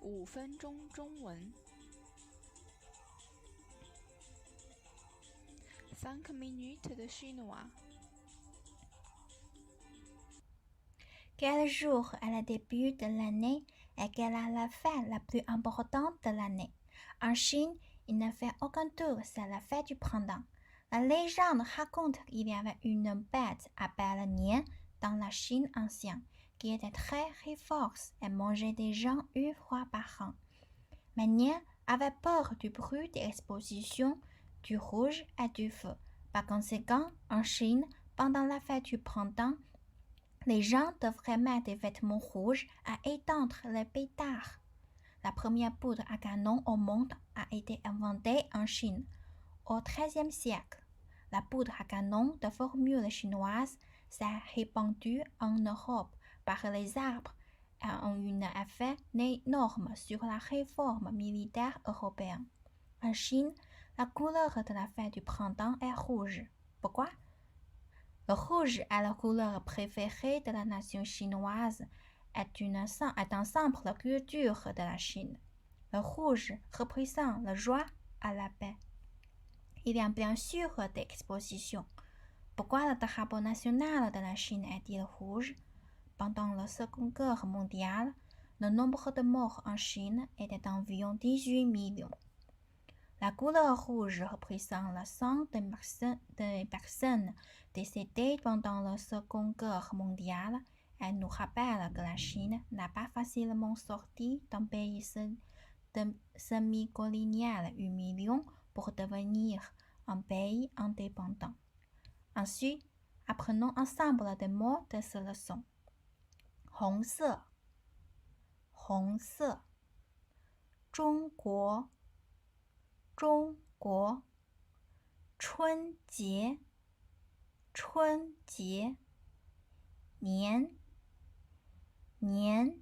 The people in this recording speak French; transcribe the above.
5分钟中文。5 minutes de chinois. Quel jour est le début de l'année et quelle est la fête la plus importante de l'année? En Chine, il ne fait aucun tour, c'est la fête du printemps. La légende raconte qu'il y avait une bête appelée Nian dans la Chine ancienne, qui était très forte et mangeait des gens une fois par an. Mais Nian avait peur du bruit des expositions, du rouge et du feu. Par conséquent, en Chine, pendant la fête du printemps, les gens devraient mettre des vêtements rouges à éteindre les pétards. La première poudre à canon au monde a été inventée en Chine au XIIIe siècle. La poudre à canon de formule chinoise s'est répandue en Europe par les arbres et a eu un effet énorme sur la réforme militaire européenne. En Chine, la couleur de la fête du printemps est rouge. Pourquoi? Le rouge est la couleur préférée de la nation chinoise est un symbole de culture de la Chine. Le rouge représente la joie et la paix. Il y a bien sûr des expositions. Pourquoi le drapeau national de la Chine est-il rouge? Pendant la Seconde Guerre mondiale, le nombre de morts en Chine était d'environ 18 millions. La couleur rouge représente le sang des personnes décédées pendant la Seconde Guerre mondiale et nous rappelle que la Chine n'a pas facilement sorti d'un pays semi-colonial humiliant pour devenir un pays indépendant. Ensuite, apprenons ensemble des mots de cette leçon. 红色，红色，中国。中国，春节，春节，年，年。